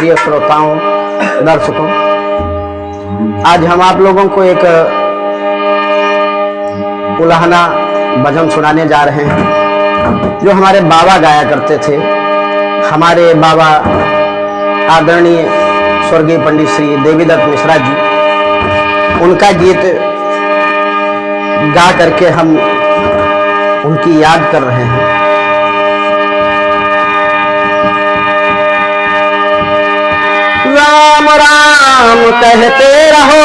प्रिय श्रोताओं, दर्शकों, आज हम आप लोगों को एक उलाहना भजन सुनाने जा रहे हैं जो हमारे बाबा गाया करते थे। हमारे बाबा आदरणीय स्वर्गीय पंडित श्री देवीदत्त मिश्रा जी, उनका गीत गा करके हम उनकी याद कर रहे हैं। राम राम कहते रहो,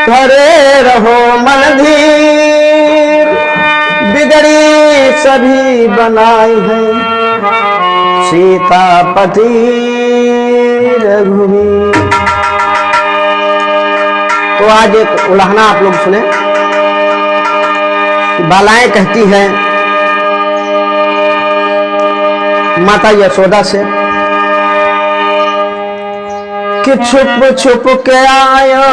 करे रहो मन धीर, बिगड़ी सभी बनाई है सीतापति रघुवीर। तो आज एक उलाहना आप लोग सुने। बालाएं कहती हैं माता यशोदा से कि छुप छुप के आयो,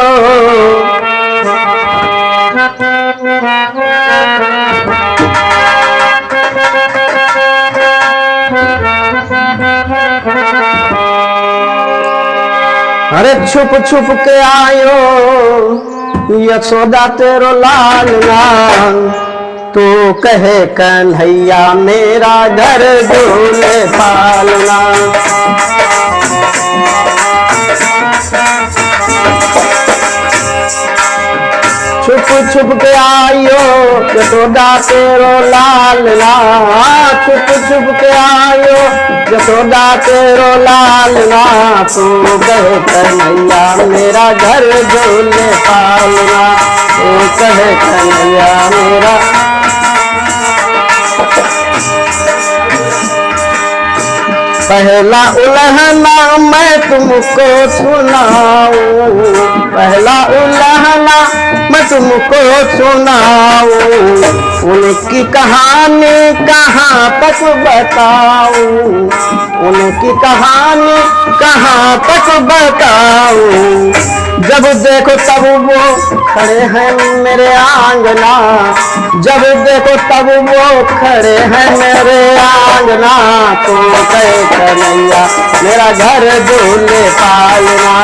अरे छुप छुप के आयो यशोदा तेरो लाल नाम, तो कहे कन्हैया मेरा घर झूले पालना। छुप छुप के आयो यशोदा तेरो लाल ना, छुप छुप के आयो यशोदा तेरो लाल ना, तू कहे कन्हैया मेरा घर झूले पालना, तू कहे कन्हैया मेरा। पहला उलाहना मैं तुमको सुनाऊं, पहला उलाहना मैं तुमको सुनाऊं, उनकी कहानी कहाँ तक बताऊं, उनकी कहानी कहाँ तक बताऊं। जब देखो तब वो खड़े हैं मेरे आंगना, जब देखो तब वो खड़े हैं मेरे आंगना, तो कहे कन्हैया मेरा घर झूले पालना।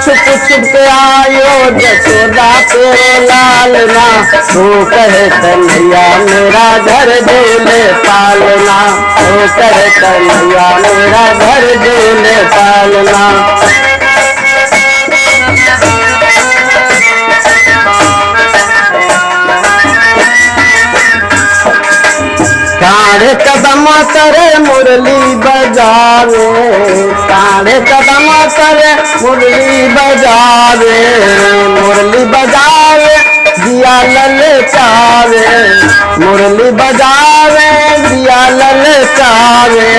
छुप छुप के आयो यशोदा तेरो लाल ना, तो कहे कन्हैया मेरा घर झूले पालना, तो कहे कन्हैया मेरा घर झूले पालना। काढ़े कदम करे मुरली बजावे, काढ़े कदम करे मुरली बजावे, मुरली बजावे दिया ललचावे, मुरली बजावे दिया ललचावे।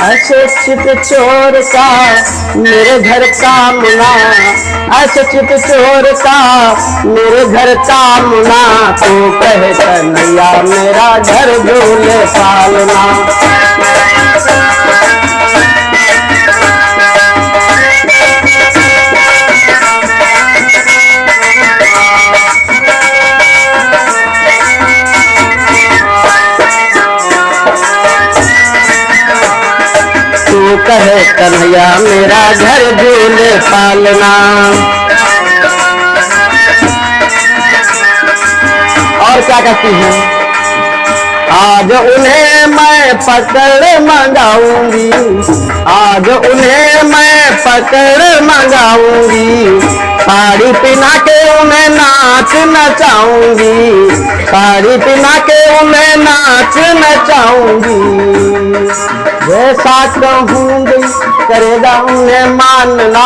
ऐसे चित चोर का मेरे घर का मुना, ऐसे चित चोर का मेरे घर का मुना, तो कहे कन्हैया मेरा घर झूले पालना। तू कहे कन्हैया मेरा घर झूले पालना। और क्या कहती है? आज उन्हें मैं पकड़ मंगाऊंगी, आज उन्हें मैं पकड़ मंगाऊंगी, साड़ी पिना के उन्हें नाच नचाऊंगी, साड़ी पिना के उन्हें नाच नचाऊंगी। जैसा कहूंगी करेगा उन्हें मानना,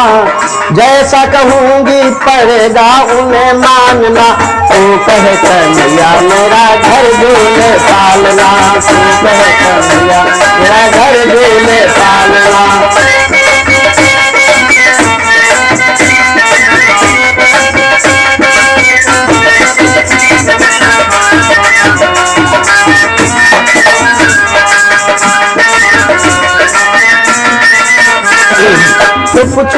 जैसा कहूंगी पड़ेगा उन्हें मानना, तो कहे कन्हैया मेरा घर झूले पालना, तो कहे कन्हैया मेरा घर झूले पालना।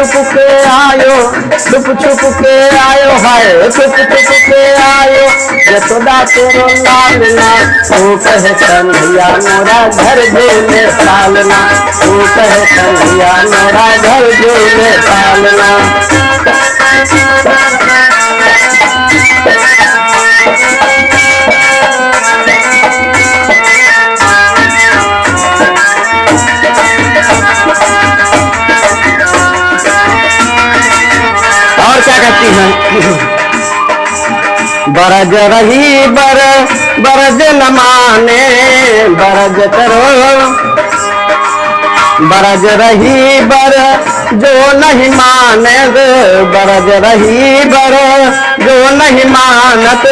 छुप के आयो, छुप छुप के आयो, हाय छुप छुप के आयो, यशोदा तेरो लालना, तू कहे कन्हैया मोरा घर झूले पालना, तू कहे कन्हैया मोरा घर झूले पालना। और क्या कहती हैं? बरज रही बरज न माने, बरज करो बरज रही बर जो नहीं माने, बरज रही बर जो नहीं मानत,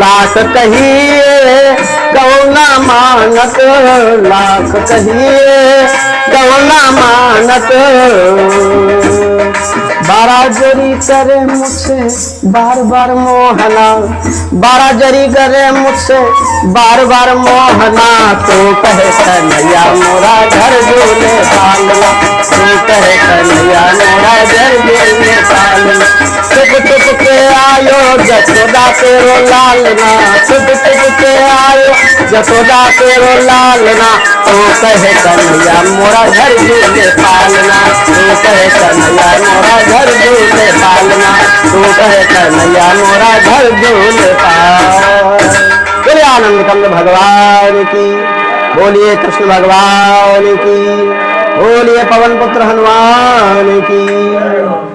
लाख कहिए गौना मानत, लाख कहिए गौना मानत। बाराजरी करे मुझसे बार बार मोहना, बाराजरी करे मुझसे बार बार मोहना, तो कहे कन्हैया मोरा घर झूले पालना, तो कहे कन्हैया मोरा घर झूले पालना। चुप चुप के आयो यशोदा तेरो लालना, चुप चुप के आयो यशोदा तेरो लालना, तो कहे कन्हैया मोरा घर झूले पालना, तो कहे कन्हैया मोरा घर झूले पालना, तो कहे कन्हैया मोरा घर झूले पालना। बोलिए आनंद कंद भगवान की, बोलिए कृष्ण भगवान की, बोलिए पवन पुत्र हनुमान की।